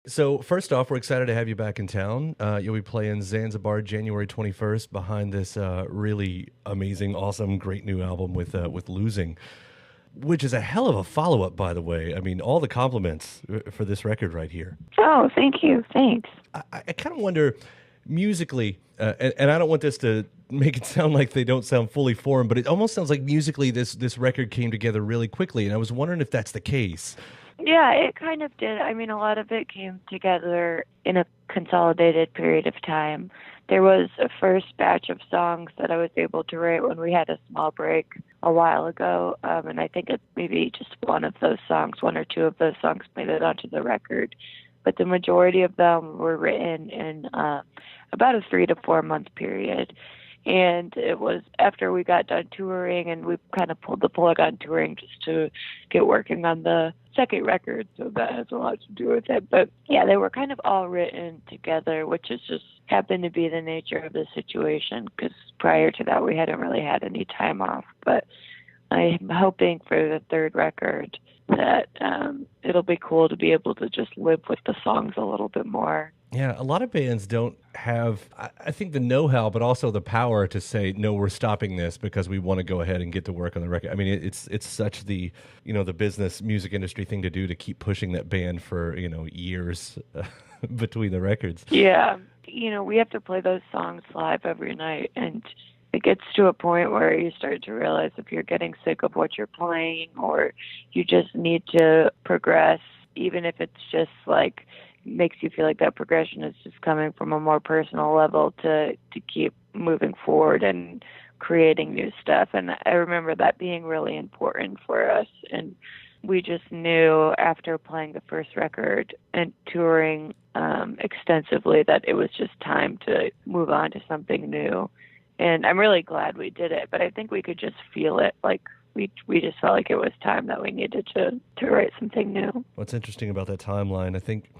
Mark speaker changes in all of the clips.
Speaker 1: So first off, we're excited to have you back in town. You'll be playing Zanzibar January 21st behind this really amazing, awesome, great new album with Losing, which is a hell of a follow-up, by the way. I mean, all the compliments for this record right here.
Speaker 2: Oh, thank you. Thanks.
Speaker 1: I kind of wonder musically, and I don't want this to make it sound like they don't sound fully formed, but it almost sounds like musically this record came together really quickly, and I was wondering if that's the case.
Speaker 2: Yeah, it kind of did. I mean, a lot of it came together in a consolidated period of time. There was a first batch of songs that I was able to write when we had a small break a while ago, and I think it maybe just one of those songs, one or two of those songs made it onto the record. But the majority of them were written in about a 3 to 4 month period. And it was after we got done touring, and we kind of pulled the plug on touring just to get working on the second record. So that has a lot to do with it. But yeah, they were kind of all written together, which is just happened to be the nature of the situation, because prior to that, we hadn't really had any time off. But I'm hoping for the third record that it'll be cool to be able to just live with the songs a little bit more.
Speaker 1: Yeah, a lot of bands don't have, I think, the know-how, but also the power to say, no, we're stopping this because we want to go ahead and get to work on the record. I mean, it's such the, the business music industry thing to do, to keep pushing that band for, years between the records.
Speaker 2: Yeah. We have to play those songs live every night, and it gets to a point where you start to realize if you're getting sick of what you're playing, or you just need to progress, even if it's just like makes you feel like that progression is just coming from a more personal level to keep moving forward and creating new stuff. And I remember that being really important for us. And we just knew after playing the first record and touring extensively that it was just time to move on to something new. And I'm really glad we did it, but I think we could just feel it. Like we just felt like it was time that we needed to write something new.
Speaker 1: What's interesting about that timeline, I think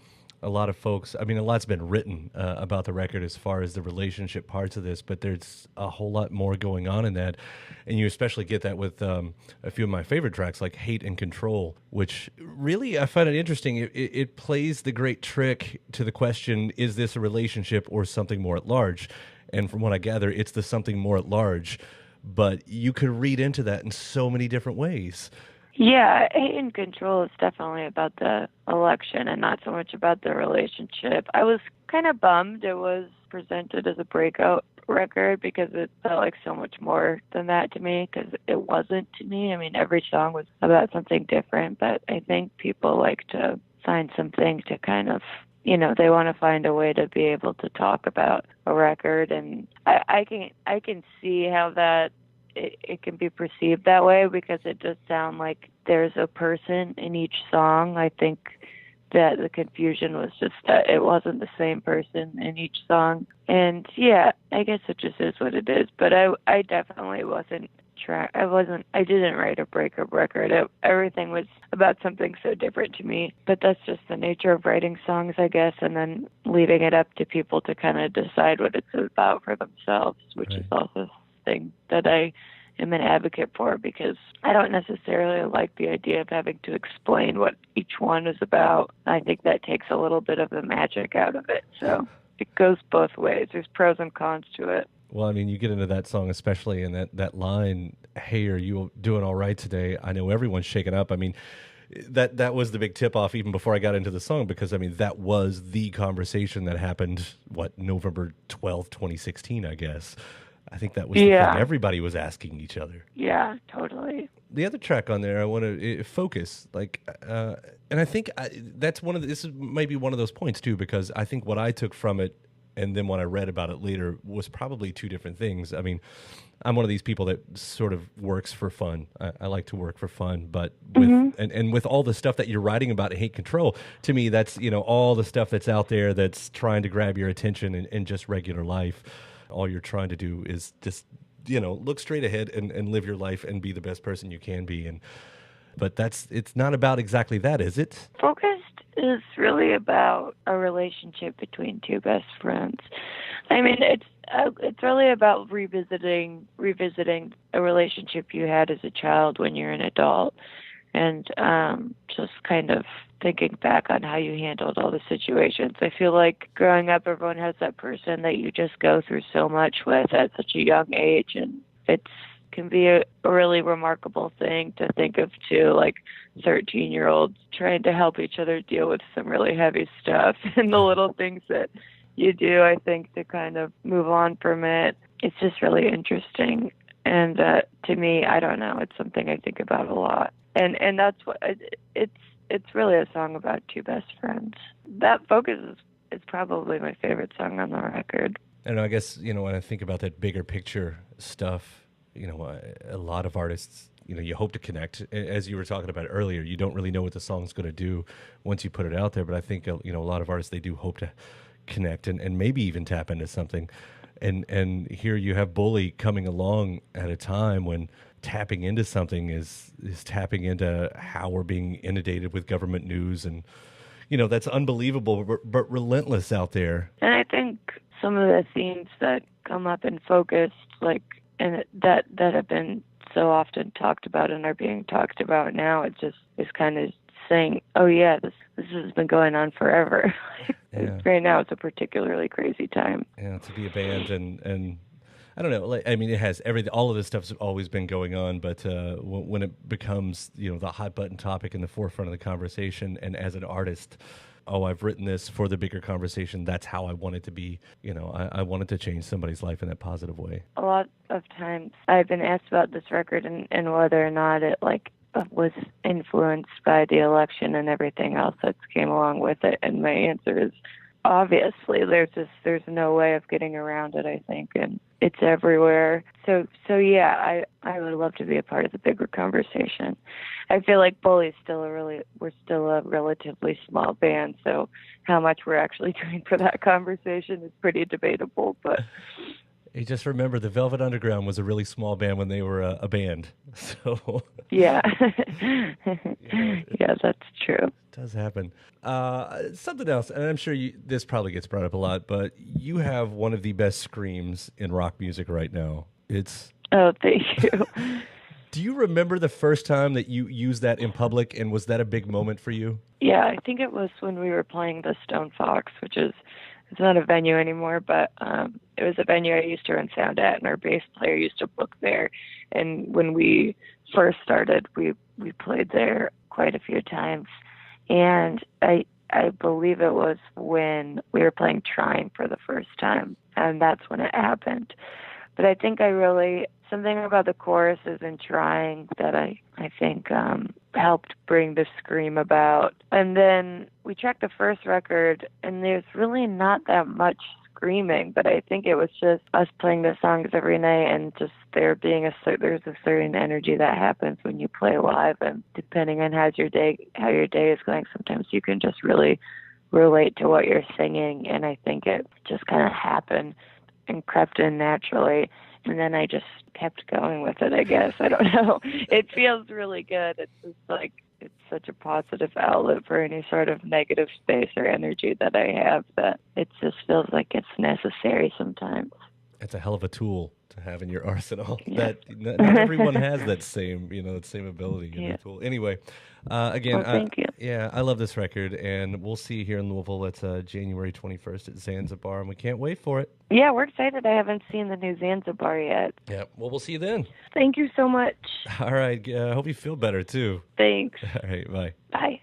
Speaker 1: a lot of folks, I mean, a lot's been written about the record as far as the relationship parts of this, but there's a whole lot more going on in that. And you especially get that with a few of my favorite tracks like Hate and Control, which really I find it interesting. It plays the great trick to the question, is this a relationship or something more at large? And from what I gather, it's the something more at large. But you could read into that in so many different ways.
Speaker 2: Yeah, Hate and Control is definitely about the election and not so much about the relationship. I was kind of bummed it was presented as a breakout record, because it felt like so much more than that to me, because it wasn't to me. I mean, every song was about something different, but I think people like to find something to kind of, they want to find a way to be able to talk about a record, and I can see how that it can be perceived that way, because it does sound like there's a person in each song. I think that the confusion was just that it wasn't the same person in each song. And yeah, I guess it just is what it is. But I definitely wasn't I didn't write a breakup record. Everything was about something so different to me. But that's just the nature of writing songs, I guess, and then leaving it up to people to kind of decide what it's about for themselves, which is also thing that I am an advocate for, because I don't necessarily like the idea of having to explain what each one is about. I think that takes a little bit of the magic out of it. So it goes both ways. There's pros and cons to it.
Speaker 1: Well, I mean, you get into that song especially, and that line, "Hey, are you doing all right today? I know everyone's shaken up." I mean, that was the big tip-off even before I got into the song, because, I mean, that was the conversation that happened, November 12th, 2016, I guess. I think that was the thing everybody was asking each other.
Speaker 2: Yeah, totally.
Speaker 1: The other track on there, I want to focus, and I think that's this is maybe one of those points too, because I think what I took from it, and then when I read about it later, was probably two different things. I mean, I'm one of these people that sort of works for fun. I like to work for fun, but and with all the stuff that you're writing about Hate Control, to me, that's all the stuff that's out there that's trying to grab your attention in just regular life. All you're trying to do is just, look straight ahead and live your life and be the best person you can be. But it's not about exactly that, is it?
Speaker 2: Focused is really about a relationship between two best friends. I mean, it's really about revisiting a relationship you had as a child when you're an adult. and just kind of thinking back on how you handled all the situations. I feel like growing up, everyone has that person that you just go through so much with at such a young age, and it can be a really remarkable thing to think of too, like 13-year-olds trying to help each other deal with some really heavy stuff and the little things that you do, I think, to kind of move on from it. It's just really interesting. And to me, I don't know, it's something I think about a lot. And that's what it's really a song about two best friends. That focus is probably my favorite song on the record.
Speaker 1: And I guess, when I think about that bigger picture stuff, a lot of artists, you hope to connect. As you were talking about earlier, you don't really know what the song's going to do once you put it out there. But I think, a lot of artists, they do hope to connect and maybe even tap into something. And here you have Bully coming along at a time when tapping into something is tapping into how we're being inundated with government news. And, that's unbelievable, but relentless out there.
Speaker 2: And I think some of the themes that come up in Focus, and that have been so often talked about and are being talked about now, it just is kind of saying, oh yeah, this has been going on forever.
Speaker 1: Yeah.
Speaker 2: Right now it's a particularly crazy time.
Speaker 1: Yeah, to be a band and I don't know. It has everything. All of this stuff's always been going on, but when it becomes, the hot button topic in the forefront of the conversation, and as an artist, I've written this for the bigger conversation. That's how I want it to be. I wanted to change somebody's life in that positive way.
Speaker 2: A lot of times I've been asked about this record and whether or not it was influenced by the election and everything else that came along with it, and my answer is obviously. There's no way of getting around it, I think, and it's everywhere. So yeah, I would love to be a part of the bigger conversation. I feel like Bully's we're still a relatively small band, so how much we're actually doing for that conversation is pretty debatable, but
Speaker 1: You just remember the Velvet Underground was a really small band when they were a band. So
Speaker 2: yeah, yeah, that's true.
Speaker 1: It does happen. Something else, and I'm sure this probably gets brought up a lot, but you have one of the best screams in rock music right now.
Speaker 2: Oh, thank you.
Speaker 1: Do you remember the first time that you used that in public, and was that a big moment for you?
Speaker 2: Yeah, I think it was when we were playing the Stone Fox, which is it's not a venue anymore, but it was a venue I used to run sound at, and our bass player used to book there. And when we first started, we played there quite a few times. And I believe it was when we were playing Trine for the first time, and that's when it happened. But I think something about the choruses and Trying that I think helped bring the scream about. And then we checked the first record, and there's really not that much screaming, but I think it was just us playing the songs every night, and just there's a certain energy that happens when you play live, and depending on how your day is going, sometimes you can just really relate to what you're singing, and I think it just kind of happened and crept in naturally. And then I just kept going with it, I guess. I don't know. It feels really good. It's just it's such a positive outlet for any sort of negative space or energy that I have, that it just feels like it's necessary sometimes.
Speaker 1: It's a hell of a tool to have in your arsenal.
Speaker 2: Yeah.
Speaker 1: That not everyone has that same ability in the tool. Anyway, again,
Speaker 2: thank you.
Speaker 1: Yeah, I love this record, and we'll see you here in Louisville. It's January 21st at Zanzibar, and we can't wait for it.
Speaker 2: Yeah, we're excited. I haven't seen the new Zanzibar yet.
Speaker 1: Yeah, well, we'll see you then.
Speaker 2: Thank you so much.
Speaker 1: All right, I hope you feel better, too.
Speaker 2: Thanks.
Speaker 1: All right, bye.
Speaker 2: Bye.